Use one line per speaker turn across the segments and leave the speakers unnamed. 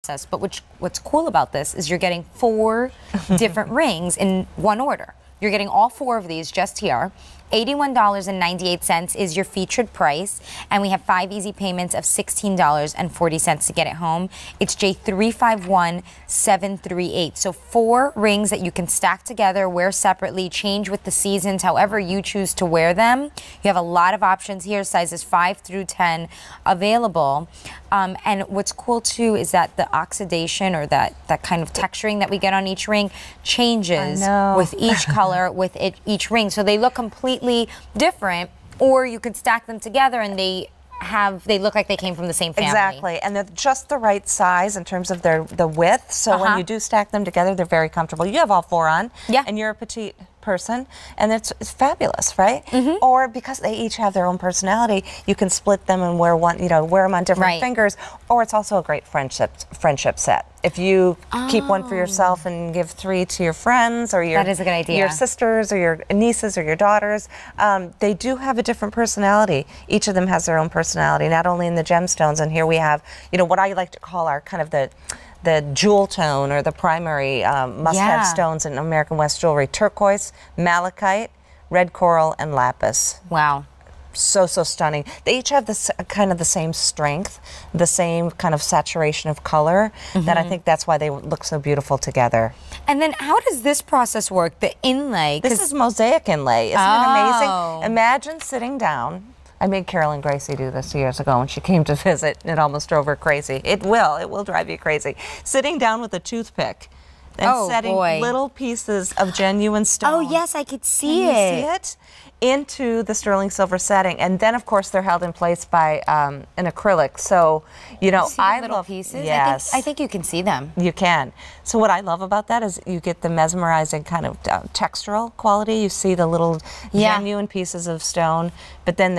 But what's cool about this is you're getting 4 different rings in one order. You're getting all 4 of these just here. $81.98 is your featured price, and we have 5 easy payments of $16.40 to get it home. It's J351738. So 4 rings that you can stack together, wear separately, change with the seasons, however you choose to wear them. You have a lot of options here, sizes 5 through 10 available. And what's cool too is that the oxidation or that kind of texturing that we get on each ring changes with each color, with each ring. So they look completely different, or you could stack them together and they look like they came from the same family.
Exactly, and they're just the right size in terms of the width. So when you do stack them together, they're very comfortable. You have all 4 on, and you're a petite person, and it's fabulous, right? Or because they each have their own personality, you can split them and wear them on different fingers. Or it's also a great friendship set. If you keep one for yourself and give 3 to your friends or
that is a good idea.
Your sisters or your nieces or your daughters, they do have a different personality. Each of them has their own personality, not only in the gemstones. And here we have, what I like to call our kind of the jewel tone or the primary must-have stones in American West jewelry: turquoise, malachite, red coral, and lapis.
Wow.
So stunning. They each have this kind of the same strength, the same kind of saturation of color, that I think that's why they look so beautiful together.
And then how does this process work, the inlay?
This is mosaic inlay. Isn't it amazing? Imagine sitting down. I made Carolyn Gracie do this years ago when she came to visit. It almost drove her crazy. It will drive you crazy. Sitting down with a toothpick and setting little pieces of genuine stone.
Oh yes, I could see
it. You see it? Into the sterling silver setting, and then of course they're held in place by an acrylic. So
I love pieces.
Yes,
I think you can see them.
You can. So what I love about that is you get the mesmerizing kind of textural quality. You see the little genuine pieces of stone, but then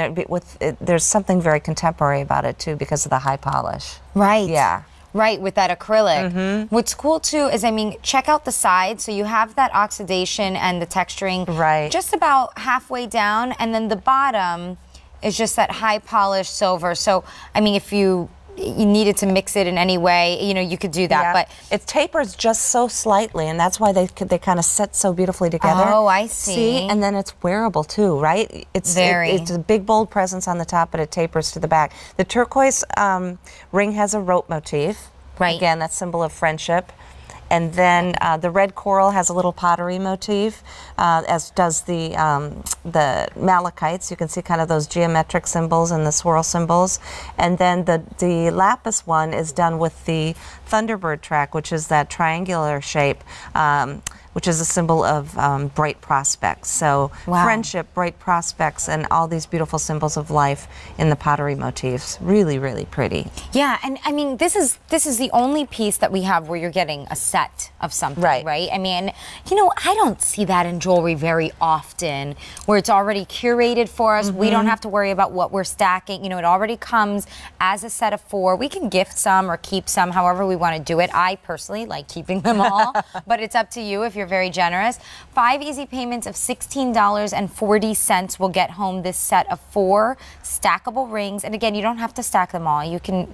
there's something very contemporary about it too because of the high polish.
Right.
Yeah.
Right, with that acrylic. What's cool too is, check out the sides. So you have that oxidation and the texturing just about halfway down, and then the bottom is just that high polished silver. So, if you needed to mix it in any way, you could do that. But
it tapers just so slightly, and that's why they kind of sit so beautifully together.
Oh, I see.
And then it's wearable too, right? It's a big bold presence on the top, but it tapers to the back. The turquoise ring has a rope motif.
Right.
Again, that symbol of friendship. And then the red coral has a little pottery motif, as does the malachites. You can see kind of those geometric symbols and the swirl symbols. And then the lapis one is done with the Thunderbird track, which is that triangular shape, which is a symbol of bright prospects. So friendship, bright prospects, and all these beautiful symbols of life in the pottery motifs. Really, really pretty.
Yeah, and this is the only piece that we have where you're getting a set of something, right? I don't see that in jewelry very often, where it's already curated for us. We don't have to worry about what we're stacking. It already comes as a set of 4. We can gift some or keep some, however we want to do it. I personally like keeping them all, but it's up to you if you're very generous. 5 easy payments of $16.40 will get home this set of 4 stackable rings. And again, you don't have to stack them all. You can,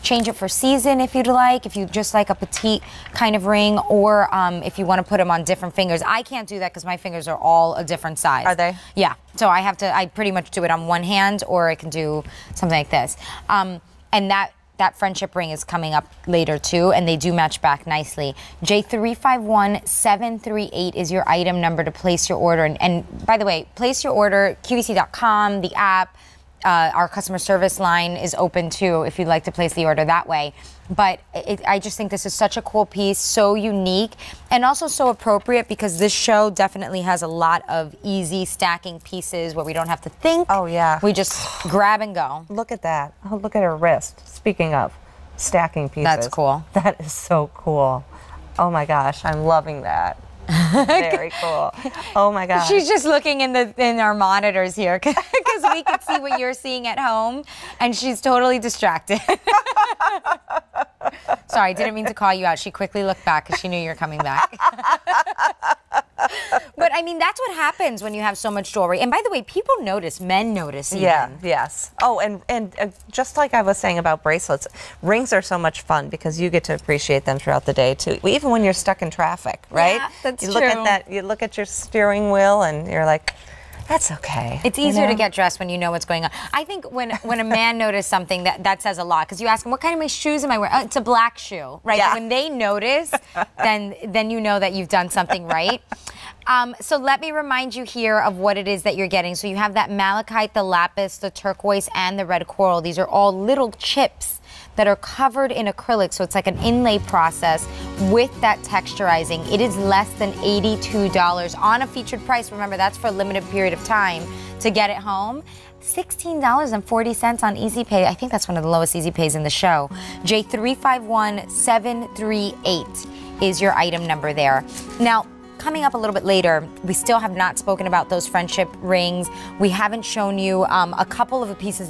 change it for season if you'd like, if you just like a petite kind of ring, or if you want to put them on different fingers. I can't do that because my fingers are all a different size.
Are they?
Yeah. So I pretty much do it on one hand, or I can do something like this. And that friendship ring is coming up later too, and they do match back nicely. J351738 is your item number to place your order. And by the way, place your order, QVC.com, the app. Our customer service line is open too if you'd like to place the order that way. But I just think this is such a cool piece, so unique, and also so appropriate because this show definitely has a lot of easy stacking pieces where we don't have to think.
Oh, yeah.
We just grab and go.
Look at that. Oh, look at her wrist. Speaking of stacking pieces.
That's cool.
That is so cool. Oh, my gosh. I'm loving that. Very cool. Oh my gosh.
She's just looking in our monitors here because we can see what you're seeing at home, and she's totally distracted. Sorry, I didn't mean to call you out. She quickly looked back because she knew you were coming back. But But I mean, that's what happens when you have so much jewelry. And by the way, people notice, men notice even.
Yeah, yes. Oh, and just like I was saying about bracelets, rings are so much fun because you get to appreciate them throughout the day too. Even when you're stuck in traffic, right?
Yeah, that's
you
true.
Look at that, you look at your steering wheel and you're like, that's okay.
It's easier to get dressed when you know what's going on. I think when a man notices something, that says a lot. Because you ask him, what kind of my shoes am I wearing? Oh, it's a black shoe, right?
Yeah.
When they notice, then you know that you've done something right. So let me remind you here of what it is that you're getting. So you have that malachite, the lapis, the turquoise, and the red coral. These are all little chips that are covered in acrylic, so it's like an inlay process with that texturizing. It is less than $82 on a featured price. Remember, that's for a limited period of time to get it home. $16.40 on Easy Pay. I think that's one of the lowest Easy Pays in the show. J351738 is your item number there. Now, coming up a little bit later, we still have not spoken about those friendship rings. We haven't shown you a couple of the pieces